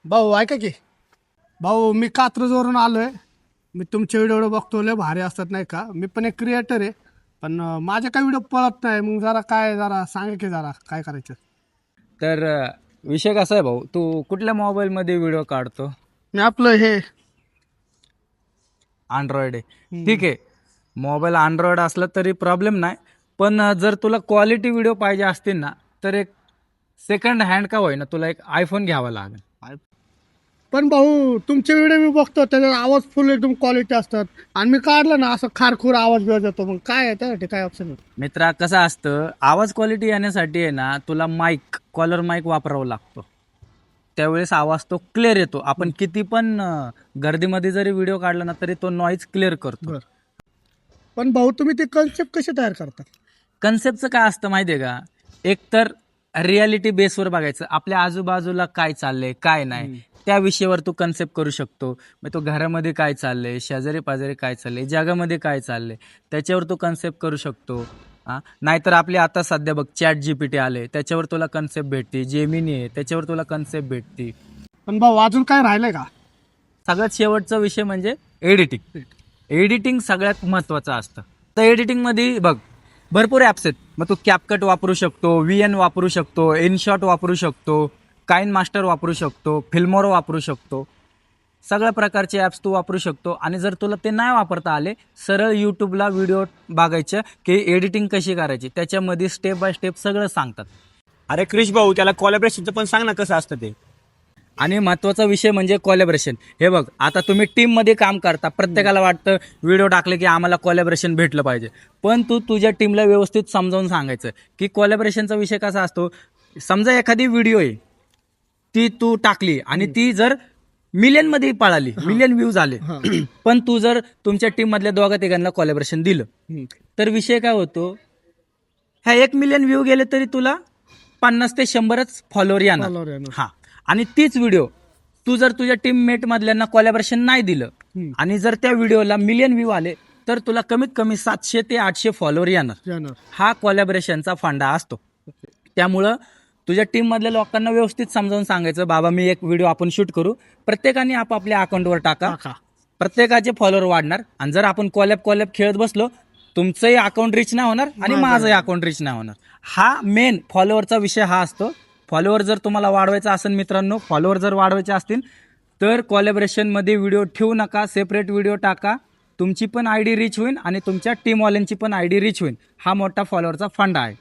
भाऊ ऐका की भाऊ, मी कात्रजवरून आलोय. मी तुमचे व्हिडिओ बघतो, लय भारी असतात नाही का. मी पण एक क्रिएटर आहे, पण माझे काही व्हिडिओ पळत नाही. मग जरा सांगा की जरा काय करायचं. तर विषय कसा आहे भाऊ, तू कुठल्या मोबाईलमध्ये व्हिडिओ काढतो? मी आपलं हे अँड्रॉइड आहे, ठीक आहे. मोबाईल अँड्रॉइड असला तरी प्रॉब्लेम नाही, पण जर तुला क्वालिटी व्हिडिओ पाहिजे असतील ना, तर एक सेकंड हँड का होईना तुला एक आयफोन घ्यावा लागेल. पण भाऊ, तुमचे व्हिडिओ मी बघतो, त्याचा आवाज फुल एकदम क्वालिटी असतात, आणि मी काढलं ना असं खारखूर आवाज बिवाज येतो. मग काय आहे त्यासाठी, काय ऑप्शन आहे? मित्रा, कसं असतं, आवाज क्वालिटी येण्यासाठी आहे ना, तुला माईक, कॉलर माईक वापरावा लागतो. त्यावेळेस आवाज तो क्लिअर येतो. आपण किती पण गर्दीमध्ये जरी व्हिडिओ काढला ना, तरी तो नॉईज क्लिअर करतो. बरं. पण भाऊ, तुम्ही ते कन्सेप्ट कसे तयार करता? कन्सेप्टचं काय असतं माहिती आहे का, एक तर रियालिटी बेसवर बघायचं, आपल्या आजूबाजूला काय चाललंय काय नाही, त्या विषयावर तू कन्सेप्ट करू शकतो. मग तो घरामध्ये काय चाललंय, शेजारी पाजारी काय चाललंय, जगामध्ये काय चाललंय, त्याच्यावर तू कन्सेप्ट करू शकतो. नाहीतर आपले आता सध्या बघ चॅट जीपीटी आले, त्याच्यावर तुला कन्सेप्ट भेटते. जेमिनी आहे, त्याच्यावर तुला कन्सेप्ट भेटते. पण भाऊ, अजून काय राहिलंय का? सगळ्यात शेवटचा विषय म्हणजे एडिटिंग. एडिटिंग सगळ्यात महत्त्वाचं असतं. तर एडिटिंगमध्ये बघ भरपूर ॲप्स आहेत. मग तू कॅपकट वापरू शकतो, VN वापरू शकतो, इनशॉट वापरू शकतो, काइन मास्टर वापरू शकतो, फिल्मोरो वापरू शकतो. सगळ्या प्रकारचे ॲप्स तू वापरू शकतो. आणि जर तुला ते नाही वापरता आले, सरळ यूट्यूबला व्हिडिओ बघायचे की एडिटिंग कशी करायची, त्याच्यामध्ये स्टेप बाय स्टेप सगळं सांगतात. अरे क्रिश भाऊ, त्याला कोलॅबरेशनचं पण सांग ना कसं असतं ते. आणि महत्त्वाचा विषय म्हणजे कोलॅबरेशन. हे बघ, आता तुम्ही टीममध्ये काम करता, प्रत्येकाला वाटतं व्हिडिओ टाकले की आम्हाला कोलॅबरेशन भेटलं पाहिजे, पण तू तुझ्या टीमला व्यवस्थित समजावून सांगायचं की कोलॅबरेशनचा विषय कसा असतो. समजा एखादी व्हिडिओ आहे, ती तू टाकली आणि ती जर मिलियनमध्ये पळाली, मिलियन व्ह्यूज आले, पण तू जर तुमच्या टीम मधल्या दोघा तिघांना कोलॅबरेशन दिलं, तर विषय काय होतो, ह्या 1 मिलियन व्ह्यू गेले तरी तुला 50 ते 100च फॉलोअर येणार. Follower येणार. हा, आणि तीच व्हिडिओ तू जर तुझ्या टीममेट मधल्यांना कोलॅबरेशन नाही दिलं आणि जर त्या व्हिडिओला मिलियन व्ह्यू आले, तर तुला कमीत कमी 700 ते 800 फॉलोअर येणार. हा कोलॅबरेशनचा फंडा असतो. त्यामुळं तुझ्या टीम मधल्या लोकांना व्यवस्थित समजावून सांगायचं, बाबा मी एक व्हिडिओ आपण शूट करू, प्रत्येकाने आपापल्या अकाउंटवर टाका, प्रत्येकाचे फॉलोअर वाढणार. आणि जर आपण कोलॅब खेळत बसलो, तुमचंही अकाउंट रिच नाही होणार आणि माझंही अकाउंट रिच नाही होणार. हा मेन फॉलोअरचा विषय हा असतो. फॉलोअर जर तुम्हाला वाढवायचा असेल मित्रांनो, फॉलोअर जर वाढवायचे असतील, तर कोलॅबरेशनमध्ये व्हिडिओ ठेवू नका, सेपरेट व्हिडिओ टाका. तुमची पण आयडी रिच होईल आणि तुमच्या टीमवाल्यांची पण आयडी रिच होईल. हा मोठा फॉलोअरचा फंड आहे.